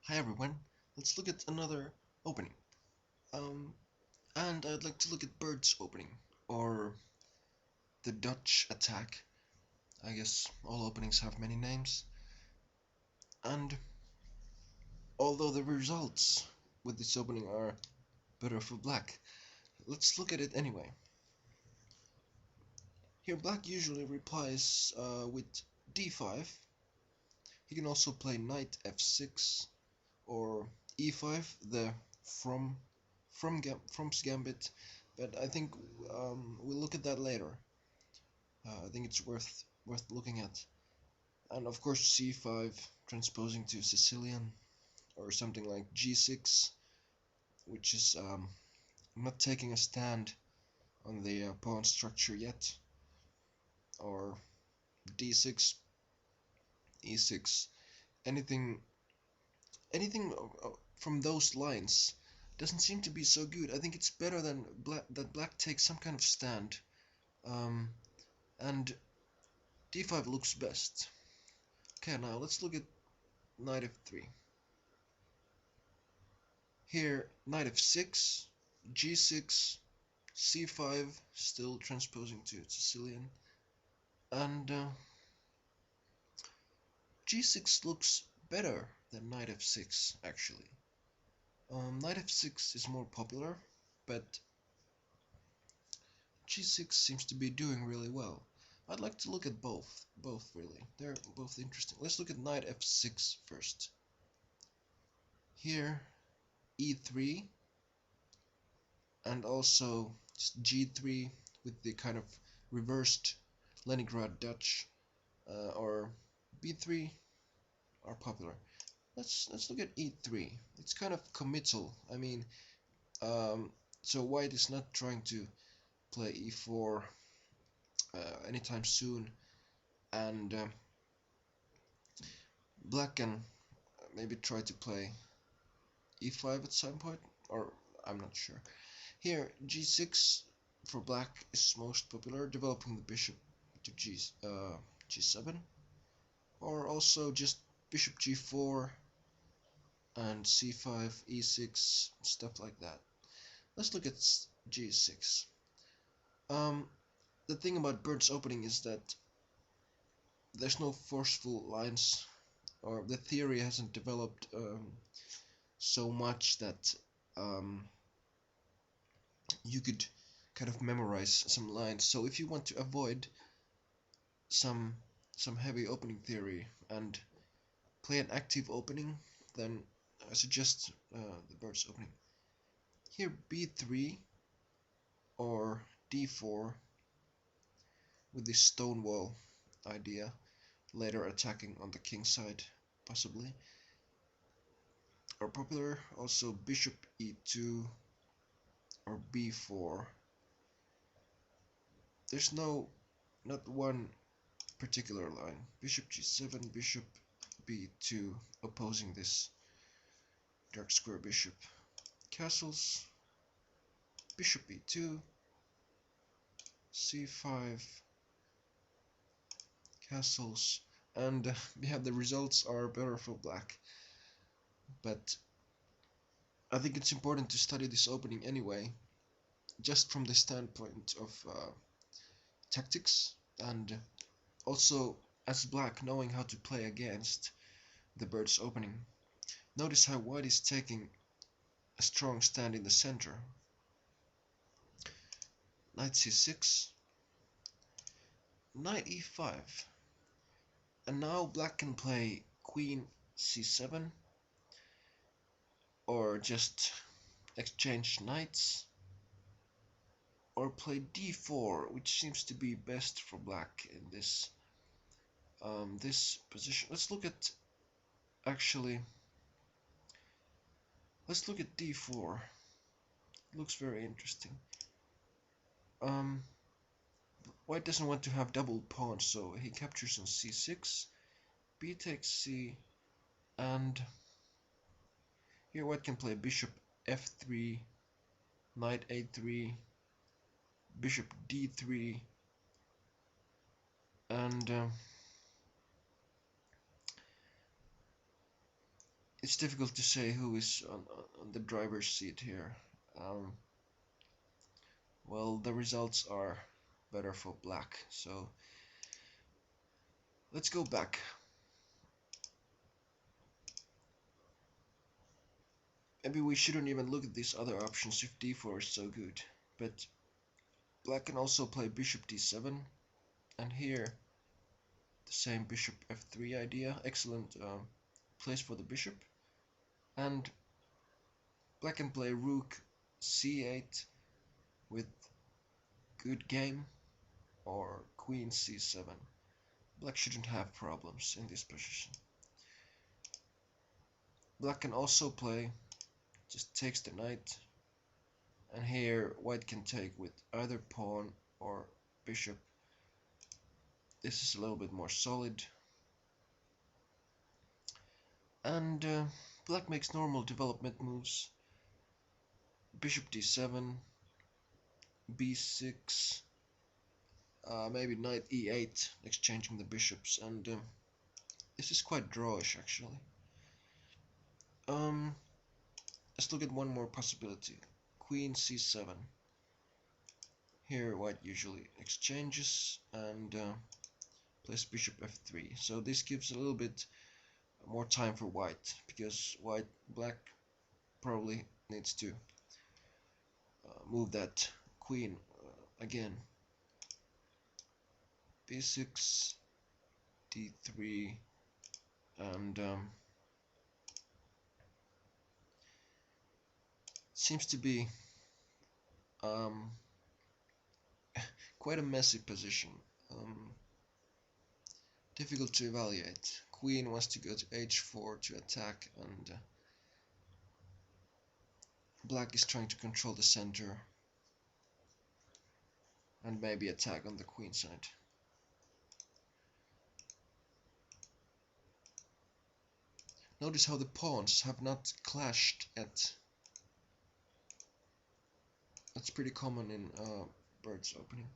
Hi everyone, let's look at another opening. Um, and I'd like to look at Bird's opening, or the Dutch attack. I guess all openings have many names. And although the results with this opening are better for black, let's look at it anyway. Here black usually replies with d5. He can also play knight f6 or e5, the from from's gambit, but I think we'll look at that later. I think it's worth looking at. And of course c5 transposing to Sicilian, or something like g6, which is not taking a stand on the pawn structure yet, or d6, e6, anything anything from those lines doesn't seem to be so good. I think it's better than black takes some kind of stand, um, and d5 looks best. Okay, now let's look at knight f3. Here, knight f6, g6, c5, still transposing to Sicilian, and g6 looks better than knight f6 actually. Knight f6 is more popular, but g6 seems to be doing really well. I'd like to look at both really. They're both interesting. Let's look at knight f6 first. Here, e3, and also g3 with the kind of reversed Leningrad Dutch, or b3 are popular. Let's look at e3. It's kind of committal. I mean, um, so white is not trying to play e4 anytime soon, and black can maybe try to play e5 at some point, or I'm not sure. Here, g6 for black is most popular, developing the bishop to g7, or also just bishop g4 and c5, e6, stuff like that. Let's look at g6. Um, the thing about Bird's opening is that there's no forceful lines, or the theory hasn't developed so much that um, you could kind of memorize some lines. So if you want to avoid some some heavy opening theory and play an active opening, then I suggest the Bird's opening. Here b3 or d4 with this stonewall idea, later attacking on the king side possibly, are popular. Also bishop e2 or b4. There's not one particular line. Bishop g7, bishop b2 opposing this dark square bishop. Castles, bishop e2, c5, castles, and yeah, the results are better for black. But I think it's important to study this opening anyway, just from the standpoint of tactics, and also as black knowing how to play against the Bird's opening. Notice how white is taking a strong stand in the center. Knight c6, knight e5, and now black can play queen c7, or just exchange knights, or play d4, which seems to be best for black in this position. Actually let's look at d4. It looks very interesting. um White doesn't want to have double pawns, so he captures on c6, b takes c, and here white can play bishop f3, knight a3, bishop d3, and it's difficult to say who is on the driver's seat here. Well, the results are better for black, so let's go back. Maybe we shouldn't even look at these other options if d4 is so good, but black can also play bishop d7, and here the same bishop f3 idea, excellent place for the bishop, and black can play rook c8 with good game, or queen c7. Black shouldn't have problems in this position. Black can also play, just takes the knight, and here white can take with either pawn or bishop. This is a little bit more solid. And black makes normal development moves. Bishop d7, b6, maybe knight e8, exchanging the bishops, and this is quite drawish actually. Let's look at one more possibility. Queen c7. Here white usually exchanges and plays bishop f3. So this gives a little bit more time for white, because black probably needs to move that queen again. b6, d3, and seems to be quite a messy position. Difficult to evaluate. Queen wants to go to h4 to attack, and black is trying to control the center and maybe attack on the queen side. Notice how the pawns have not clashed yet. That's pretty common in bird's opening.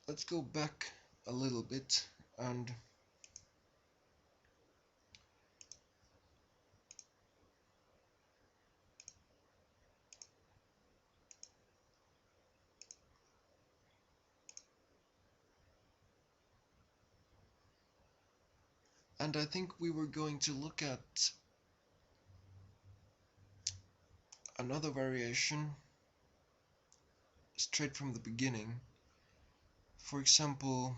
Let's go back a little bit and I think we were going to look at another variation straight from the beginning. For example,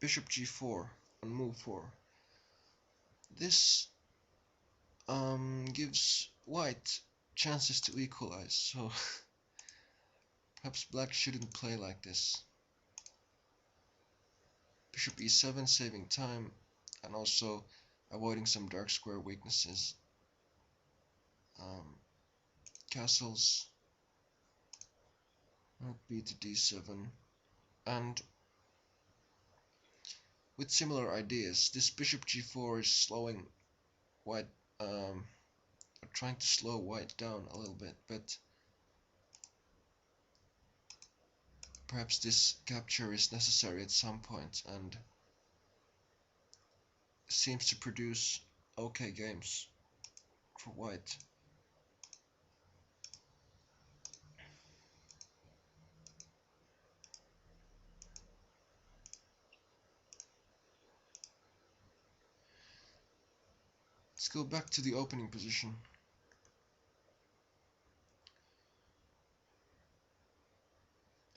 bishop g4 on move 4. This gives white chances to equalize, so perhaps black shouldn't play like this. Bishop e7, saving time and also avoiding some dark square weaknesses. Castles, knight b to d7, and with similar ideas, this bishop g4 is slowing white, trying to slow white down a little bit, but perhaps this capture is necessary at some point and seems to produce okay games for white. Let's go back to the opening position.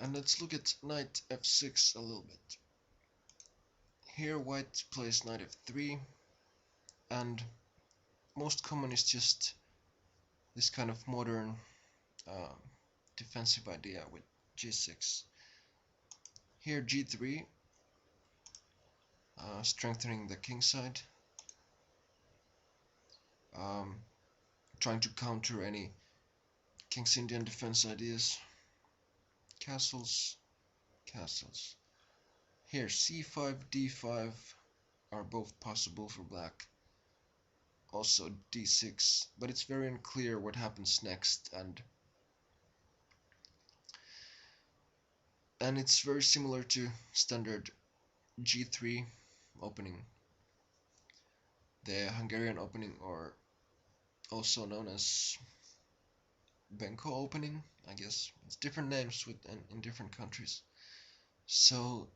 And let's look at knight f6 a little bit. Here white plays knight f3, and most common is just this kind of modern defensive idea with g6. Here g3, strengthening the king side, trying to counter any King's Indian defense ideas. Castles, castles. Here c5, d5 are both possible for black. Also d6, but it's very unclear what happens next, and and it's very similar to standard G3 opening, the Hungarian opening, or also known as Benko opening, I guess. It's different names in different countries. So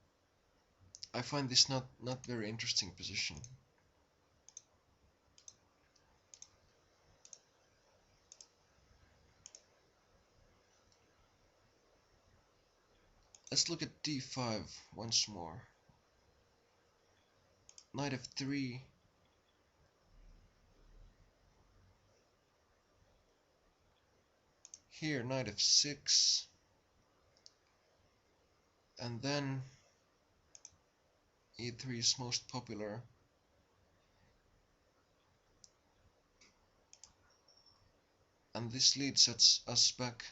I find this not very interesting position. Let's look at d5 once more. Knight f3. Here knight f6. And then e3 is most popular. And this leads us back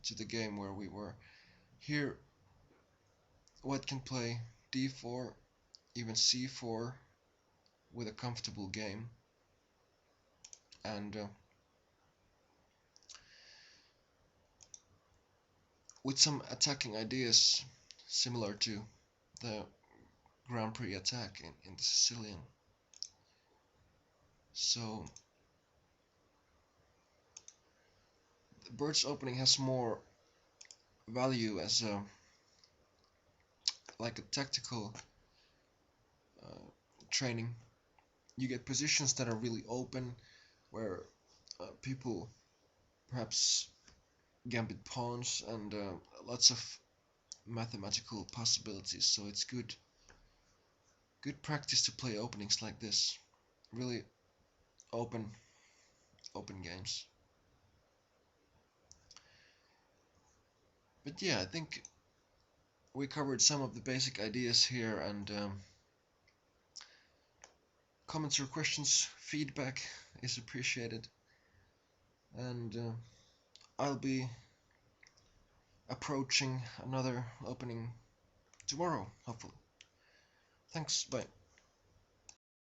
to the game where we were. Here white can play d4, even c4 with a comfortable game. And with some attacking ideas similar to the Grand Prix attack in the Sicilian. So the bird's opening has more value as a like a tactical training. You get positions that are really open, where people perhaps gambit pawns, and lots of mathematical possibilities. So it's good practice to play openings like this. Really open games. But yeah, I think we covered some of the basic ideas here, and comments or questions, feedback is appreciated. And I'll be approaching another opening tomorrow, hopefully. Thanks, bye.